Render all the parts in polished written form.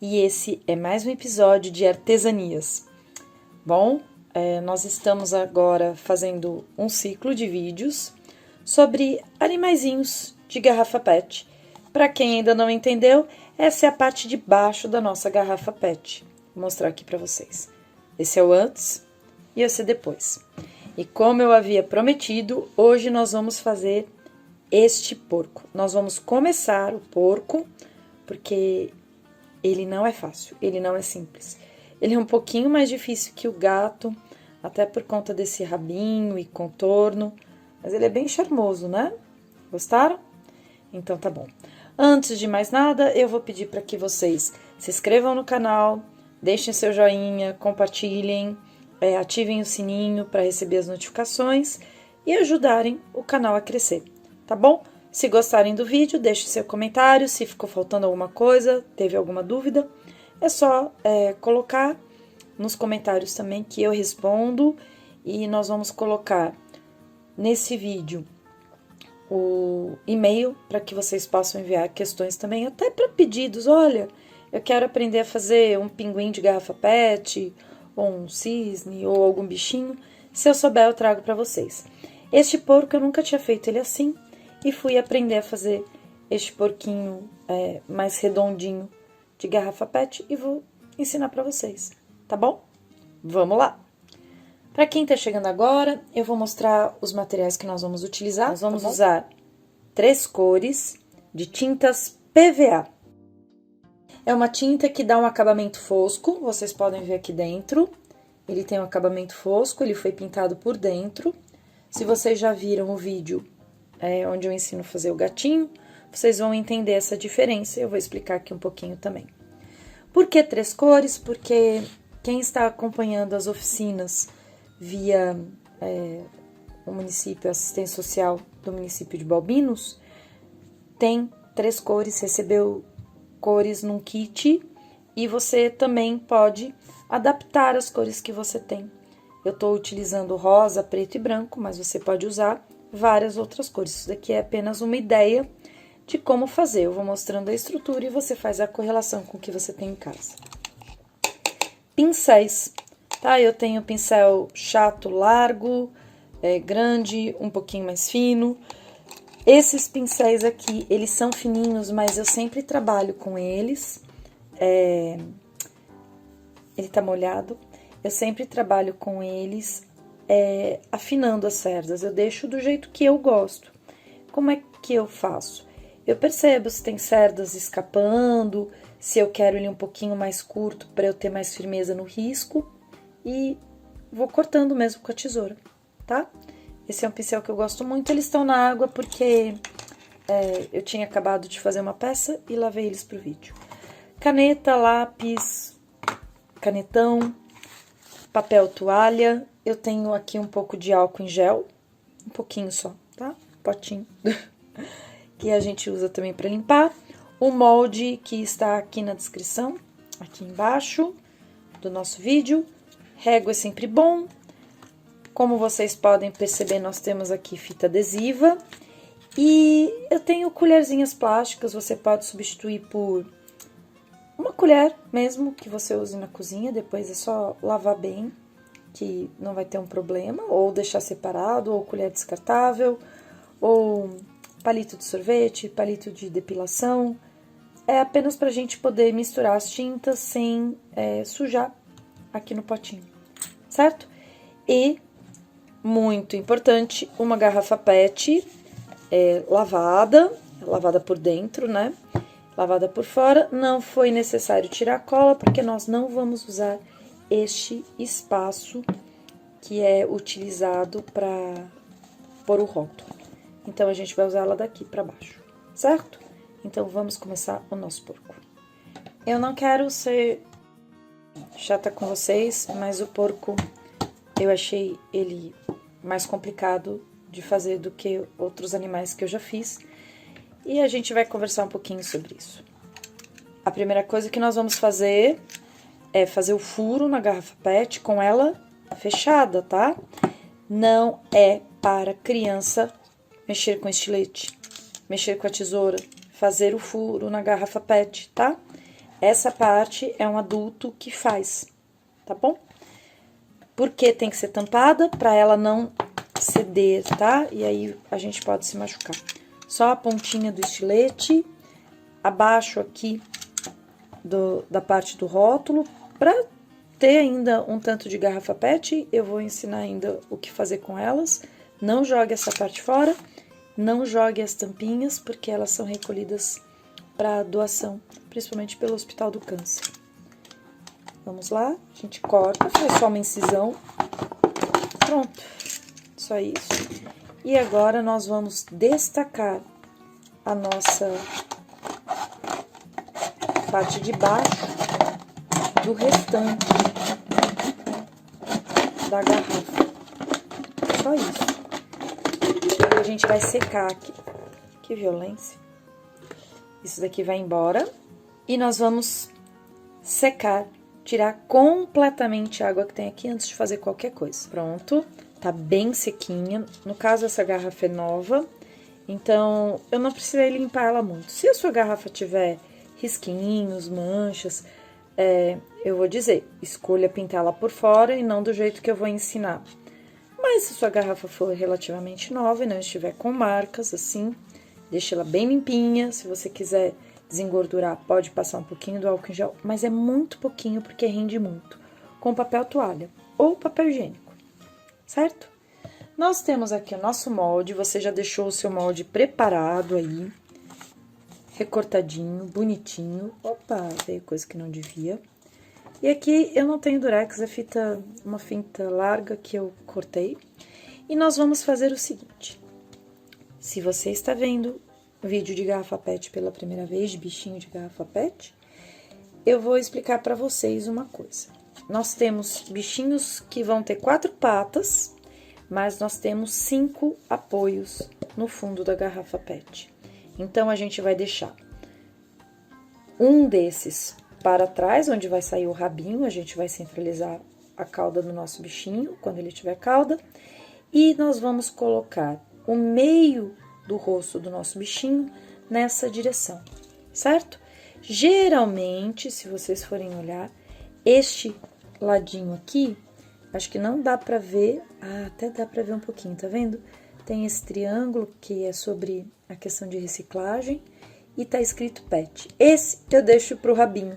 e esse é mais um episódio de artesanias. Bom, nós estamos agora fazendo um ciclo de vídeos sobre animaizinhos de garrafa PET. Para quem ainda não entendeu, essa é a parte de baixo da nossa garrafa PET. Vou mostrar aqui para vocês. Esse é o antes e esse é depois. E como eu havia prometido, hoje nós vamos fazer este porco. Nós vamos começar o porco, porque ele não é fácil, ele não é simples. Ele é um pouquinho mais difícil que o gato, até por conta desse rabinho e contorno, mas ele é bem charmoso, né? Gostaram? Então tá bom. Antes de mais nada, eu vou pedir para que vocês se inscrevam no canal, deixem seu joinha, compartilhem, ativem o sininho para receber as notificações e ajudarem o canal a crescer, tá bom? Se gostarem do vídeo, deixe seu comentário, se ficou faltando alguma coisa, teve alguma dúvida, é só colocar nos comentários também que eu respondo e nós vamos colocar nesse vídeo o e-mail para que vocês possam enviar questões também, até para pedidos. Olha, eu quero aprender a fazer um pinguim de garrafa PET, ou um cisne, ou algum bichinho. Se eu souber, eu trago para vocês. Este porco eu nunca tinha feito ele assim, e fui aprender a fazer este porquinho mais redondinho de garrafa PET e vou ensinar para vocês, tá bom? Vamos lá! Para quem tá chegando agora, eu vou mostrar os materiais que nós vamos utilizar. Nós vamos usar 3 cores de tintas PVA. É uma tinta que dá um acabamento fosco, vocês podem ver aqui dentro. Ele tem um acabamento fosco, ele foi pintado por dentro. Se vocês já viram o vídeo onde eu ensino a fazer o gatinho, vocês vão entender essa diferença. Eu vou explicar aqui um pouquinho também. Por que 3 cores? Porque quem está acompanhando as oficinas via o município, a assistência social do município de Balbinos, tem 3 cores, recebeu cores num kit e você também pode adaptar as cores que você tem. Eu tô utilizando rosa, preto e branco, mas você pode usar várias outras cores. Isso daqui é apenas uma ideia de como fazer. Eu vou mostrando a estrutura e você faz a correlação com o que você tem em casa. Pincéis, tá? Eu tenho pincel chato, largo, grande, um pouquinho mais fino. Esses pincéis aqui, eles são fininhos, mas eu sempre trabalho com eles. Ele tá molhado. Eu sempre trabalho com eles afinando as cerdas. Eu deixo do jeito que eu gosto. Como é que eu faço? Eu percebo se tem cerdas escapando, se eu quero ele um pouquinho mais curto para eu ter mais firmeza no risco. E vou cortando mesmo com a tesoura, tá? Esse é um pincel que eu gosto muito. Eles estão na água porque eu tinha acabado de fazer uma peça e lavei eles pro vídeo. Caneta, lápis, canetão, papel toalha. Eu tenho aqui um pouco de álcool em gel, um pouquinho só, tá? Potinho. Que a gente usa também para limpar. O molde que está aqui na descrição, aqui embaixo do nosso vídeo. Régua é sempre bom. Como vocês podem perceber, nós temos aqui fita adesiva. E eu tenho colherzinhas plásticas, você pode substituir por uma colher mesmo, que você use na cozinha. Depois é só lavar bem, que não vai ter um problema. Ou deixar separado, ou colher descartável, ou palito de sorvete, palito de depilação. É apenas pra gente poder misturar as tintas sem sujar aqui no potinho, certo? E, muito importante, uma garrafa PET lavada por dentro, né? Lavada por fora. Não foi necessário tirar a cola, porque nós não vamos usar este espaço que é utilizado para pôr o rótulo. Então, a gente vai usar ela daqui para baixo, certo? Então, vamos começar o nosso porco. Eu não quero ser chata com vocês, mas o porco, eu achei ele mais complicado de fazer do que outros animais que eu já fiz. E a gente vai conversar um pouquinho sobre isso. A primeira coisa que nós vamos fazer é fazer o furo na garrafa PET com ela fechada, tá? Não é para criança mexer com estilete, mexer com a tesoura, fazer o furo na garrafa PET, tá? essa parte é um adulto que faz, tá bom? Porque tem que ser tampada pra ela não ceder, tá? E aí a gente pode se machucar. Só a pontinha do estilete, abaixo aqui da parte do rótulo, pra ter ainda um tanto de garrafa PET, eu vou ensinar ainda o que fazer com elas. Não jogue essa parte fora, não jogue as tampinhas, porque elas são recolhidas para doação, principalmente pelo Hospital do Câncer. Vamos lá, a gente corta, faz só uma incisão, pronto, só isso. E agora nós vamos destacar a nossa parte de baixo do restante da garrafa, só isso. E a gente vai secar aqui, que violência. Isso daqui vai embora e nós vamos secar, tirar completamente a água que tem aqui antes de fazer qualquer coisa. Pronto, tá bem sequinha. No caso, essa garrafa é nova, então eu não precisei limpar ela muito. Se a sua garrafa tiver risquinhos, manchas, eu vou dizer, escolha pintá-la por fora e não do jeito que eu vou ensinar. Mas se a sua garrafa for relativamente nova e não estiver com marcas, assim, deixa ela bem limpinha. Se você quiser desengordurar, pode passar um pouquinho do álcool em gel, mas é muito pouquinho porque rende muito, com papel toalha ou papel higiênico, certo? Nós temos aqui o nosso molde, você já deixou o seu molde preparado aí, recortadinho, bonitinho. Opa, veio coisa que não devia. E aqui eu não tenho durex, é uma fita larga que eu cortei. E nós vamos fazer o seguinte. Se você está vendo o vídeo de garrafa PET pela primeira vez, de bichinho de garrafa PET, eu vou explicar para vocês uma coisa. Nós temos bichinhos que vão ter 4 patas, mas nós temos 5 apoios no fundo da garrafa PET. Então, a gente vai deixar um desses para trás, onde vai sair o rabinho, a gente vai centralizar a cauda do nosso bichinho, quando ele tiver cauda, e nós vamos colocar o meio do rosto do nosso bichinho nessa direção, certo? Geralmente, se vocês forem olhar, este ladinho aqui, acho que não dá pra ver, até dá pra ver um pouquinho, tá vendo? Tem esse triângulo que é sobre a questão de reciclagem e tá escrito PET. Esse eu deixo pro rabinho,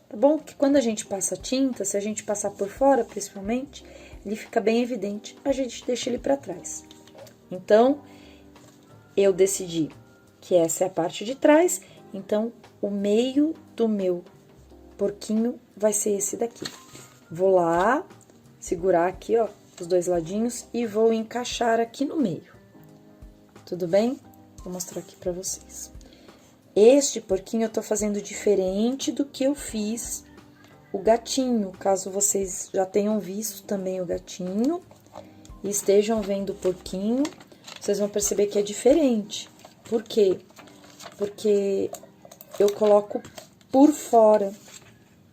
tá bom? Que quando a gente passa tinta, se a gente passar por fora, principalmente, ele fica bem evidente, a gente deixa ele pra trás. Então, eu decidi que essa é a parte de trás, então o meio do meu porquinho vai ser esse daqui. Vou lá, segurar aqui, ó, os 2 ladinhos e vou encaixar aqui no meio. Tudo bem? Vou mostrar aqui pra vocês. Este porquinho eu tô fazendo diferente do que eu fiz o gatinho, caso vocês já tenham visto também o gatinho e estejam vendo o porquinho, vocês vão perceber que é diferente. Por quê? Porque eu coloco por fora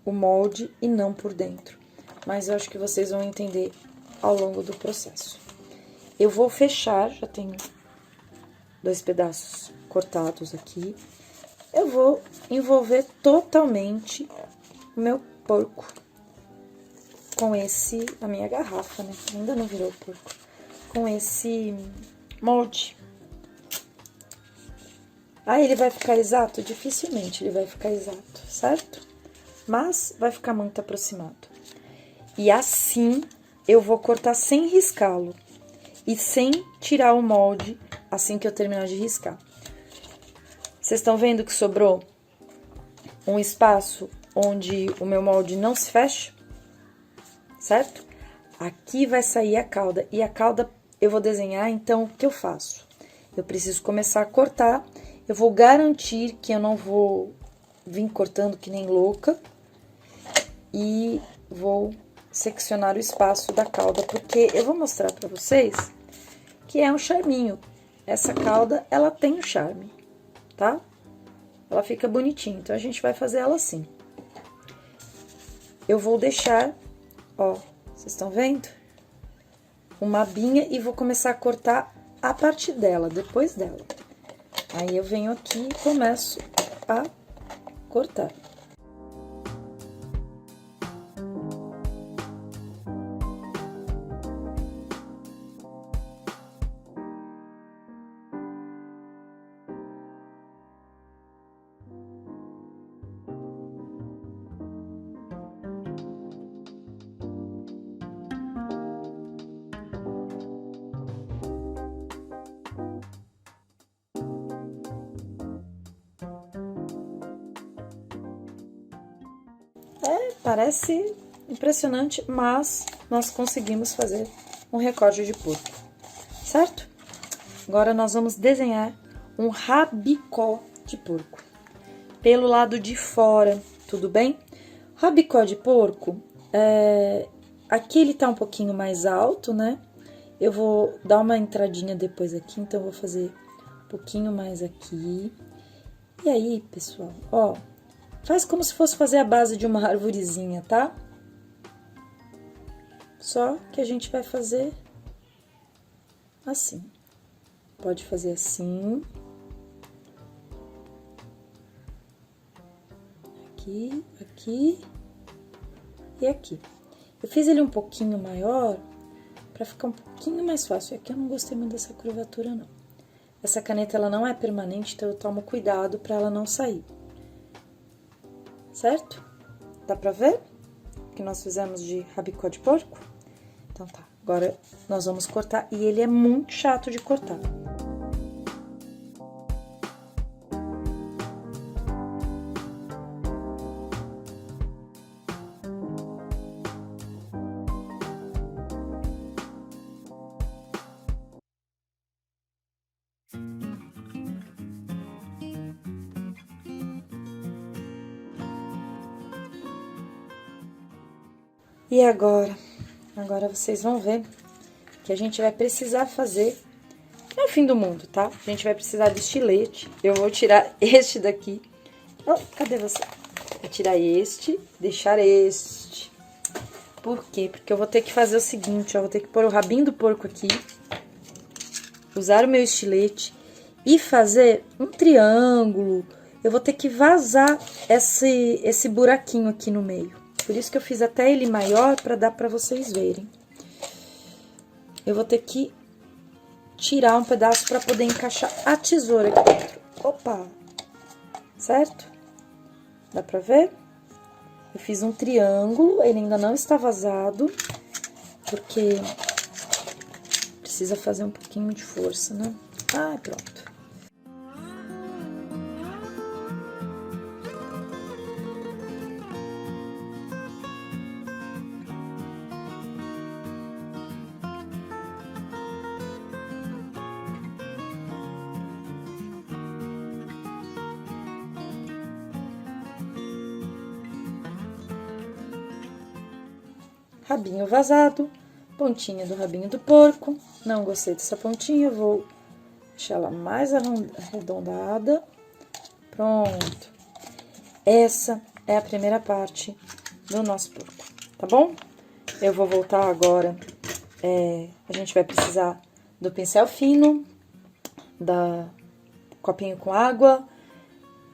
o molde e não por dentro. Mas eu acho que vocês vão entender ao longo do processo. Eu vou fechar, já tenho 2 pedaços cortados aqui. Eu vou envolver totalmente o meu porco com a minha garrafa, né? Ainda não virou porco. Com esse molde. Ele vai ficar exato? Dificilmente ele vai ficar exato, certo? Mas vai ficar muito aproximado. E assim eu vou cortar sem riscá-lo e sem tirar o molde assim que eu terminar de riscar. Vocês estão vendo que sobrou um espaço onde o meu molde não se fecha, certo? Aqui vai sair a cauda, e a cauda eu vou desenhar, então, o que eu faço? Eu preciso começar a cortar, eu vou garantir que eu não vou vir cortando que nem louca, e vou seccionar o espaço da cauda, porque eu vou mostrar pra vocês que é um charminho. Essa cauda, ela tem um charme, tá? Ela fica bonitinha, então a gente vai fazer ela assim. Eu vou deixar, ó, vocês estão vendo? Uma abinha e vou começar a cortar a parte dela, depois dela. Aí eu venho aqui e começo a cortar. Parece impressionante, mas nós conseguimos fazer um recorte de porco, certo? Agora, nós vamos desenhar um rabicó de porco. Pelo lado de fora, tudo bem? Rabicó de porco, aqui ele tá um pouquinho mais alto, né? Eu vou dar uma entradinha depois aqui, então eu vou fazer um pouquinho mais aqui. E aí, pessoal, ó, faz como se fosse fazer a base de uma arvorezinha, tá? Só que a gente vai fazer assim. Pode fazer assim. Aqui, aqui e aqui. Eu fiz ele um pouquinho maior pra ficar um pouquinho mais fácil. Aqui eu não gostei muito dessa curvatura, não. Essa caneta, ela não é permanente, então eu tomo cuidado pra ela não sair. Certo? Dá pra ver o que nós fizemos de rabicó de porco? Então tá, agora nós vamos cortar e ele é muito chato de cortar. E agora? Agora vocês vão ver que a gente vai precisar fazer, não é o fim do mundo, tá? A gente vai precisar de estilete. Eu vou tirar este daqui. Oh, cadê você? Vou tirar este, deixar este. Por quê? Porque eu vou ter que fazer o seguinte, ó, vou ter que pôr o rabinho do porco aqui, usar o meu estilete e fazer um triângulo. Eu vou ter que vazar esse buraquinho aqui no meio. Por isso que eu fiz até ele maior, pra dar pra vocês verem. Eu vou ter que tirar um pedaço pra poder encaixar a tesoura aqui dentro. Opa! Certo? Dá pra ver? Eu fiz um triângulo, ele ainda não está vazado, porque precisa fazer um pouquinho de força, né? Ah, pronto. Rabinho vazado, pontinha do rabinho do porco. Não gostei dessa pontinha, vou deixar ela mais arredondada. Pronto. Essa é a primeira parte do nosso porco, tá bom? Eu vou voltar agora, a gente vai precisar do pincel fino, da copinho com água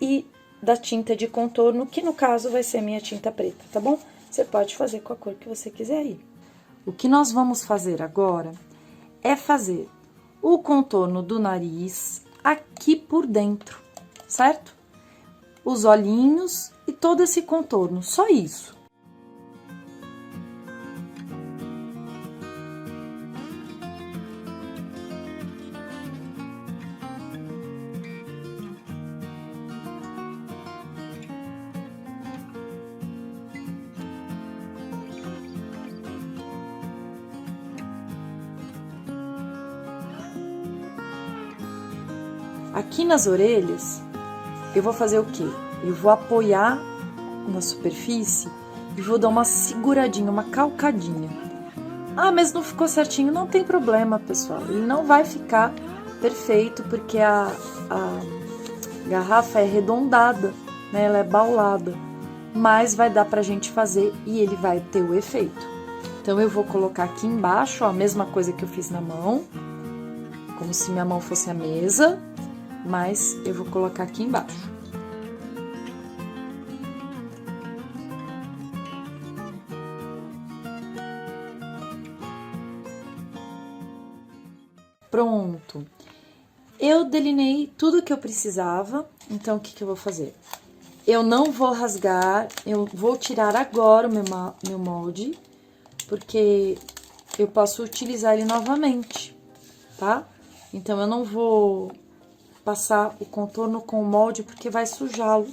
e da tinta de contorno, que no caso vai ser minha tinta preta, tá bom? Você pode fazer com a cor que você quiser aí. O que nós vamos fazer agora é fazer o contorno do nariz aqui por dentro, certo? Os olhinhos e todo esse contorno, só isso. Aqui nas orelhas, eu vou fazer o quê? Eu vou apoiar na superfície e vou dar uma seguradinha, uma calcadinha. Ah, mas não ficou certinho? Não tem problema, pessoal. Ele não vai ficar perfeito porque a garrafa é arredondada, né? Ela é baulada. Mas vai dar pra gente fazer e ele vai ter o efeito. Então, eu vou colocar aqui embaixo, ó, a mesma coisa que eu fiz na mão. Como se minha mão fosse a mesa. Mas eu vou colocar aqui embaixo. Pronto. Eu delineei tudo que eu precisava, então o que eu vou fazer? Eu não vou rasgar, eu vou tirar agora o meu molde, porque eu posso utilizar ele novamente, tá? Então, eu não vou passar o contorno com o molde, porque vai sujá-lo.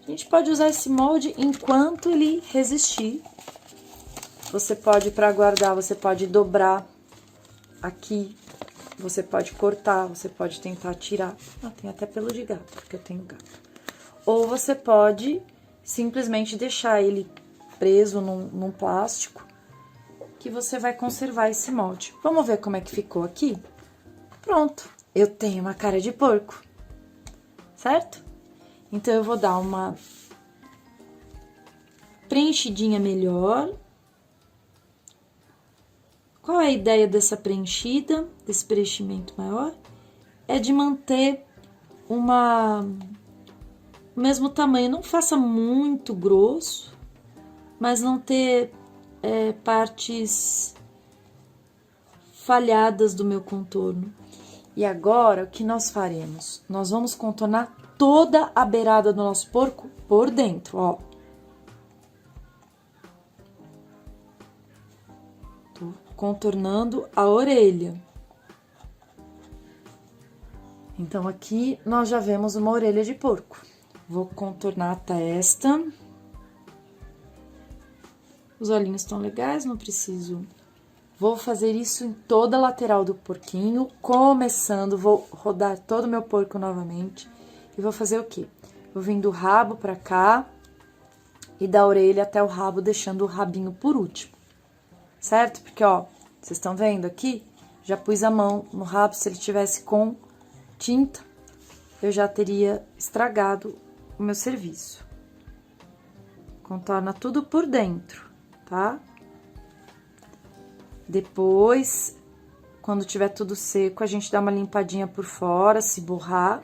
A gente pode usar esse molde enquanto ele resistir. Você pode, para guardar, você pode dobrar aqui, você pode cortar, você pode tentar tirar. Ah, tem até pelo de gato, porque eu tenho gato. Ou você pode simplesmente deixar ele preso num plástico, que você vai conservar esse molde. Vamos ver como é que ficou aqui? Pronto, eu tenho uma cara de porco, certo? Então, eu vou dar uma preenchidinha melhor. Qual é a ideia dessa preenchida, desse preenchimento maior? É de manter o mesmo tamanho. Não faça muito grosso, mas não ter partes falhadas do meu contorno. E agora, o que nós faremos? Nós vamos contornar toda a beirada do nosso porco por dentro, ó. Tô contornando a orelha. Então, aqui nós já vemos uma orelha de porco. Vou contornar a testa. Os olhinhos estão legais, não preciso. Vou fazer isso em toda a lateral do porquinho, começando, vou rodar todo o meu porco novamente. E vou fazer o quê? Vou vir do rabo pra cá e da orelha até o rabo, deixando o rabinho por último. Certo? Porque, ó, vocês estão vendo aqui? Já pus a mão no rabo, se ele tivesse com tinta, eu já teria estragado o meu serviço. Contorna tudo por dentro, tá? Depois, quando tiver tudo seco, a gente dá uma limpadinha por fora, se borrar,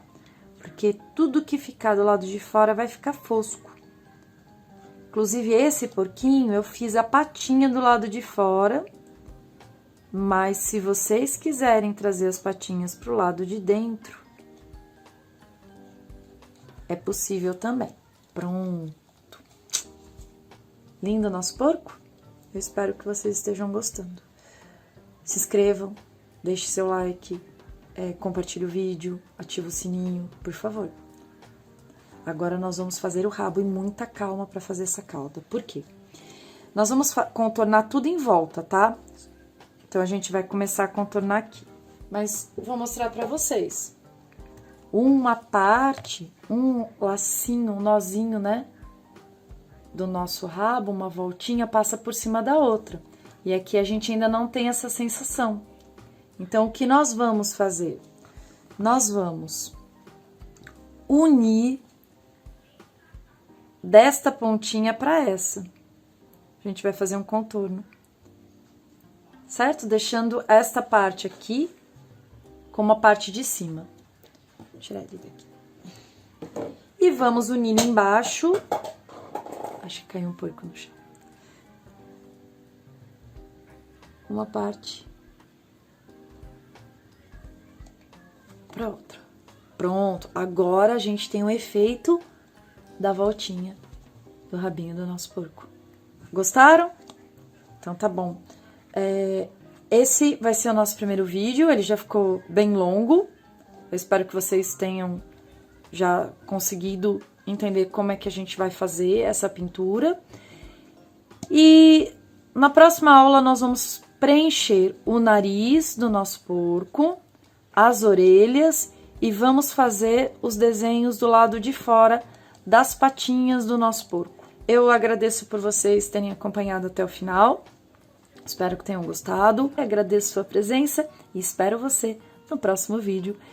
porque tudo que ficar do lado de fora vai ficar fosco. Inclusive, esse porquinho, eu fiz a patinha do lado de fora, mas se vocês quiserem trazer as patinhas pro lado de dentro, é possível também. Pronto. Lindo nosso porco? Eu espero que vocês estejam gostando. Se inscrevam, deixe seu like, compartilhe o vídeo, ative o sininho, por favor. Agora, nós vamos fazer o rabo e muita calma para fazer essa cauda. Por quê? Nós vamos contornar tudo em volta, tá? Então, a gente vai começar a contornar aqui. Mas, vou mostrar para vocês. Uma parte, um lacinho, um nozinho, né? Do nosso rabo, uma voltinha, passa por cima da outra. E aqui a gente ainda não tem essa sensação. Então, o que nós vamos fazer? Nós vamos unir desta pontinha para essa. A gente vai fazer um contorno. Certo? Deixando esta parte aqui como a parte de cima. Vou tirar ele daqui. E vamos unir embaixo. Acho que caiu um porco no chão. Uma parte para outra. Pronto, agora a gente tem o efeito da voltinha do rabinho do nosso porco. Gostaram? Então tá bom. Esse vai ser o nosso primeiro vídeo, ele já ficou bem longo. Eu espero que vocês tenham já conseguido entender como é que a gente vai fazer essa pintura. E na próxima aula nós vamos preencher o nariz do nosso porco, as orelhas e vamos fazer os desenhos do lado de fora das patinhas do nosso porco. Eu agradeço por vocês terem acompanhado até o final. Espero que tenham gostado. Agradeço sua presença e espero você no próximo vídeo.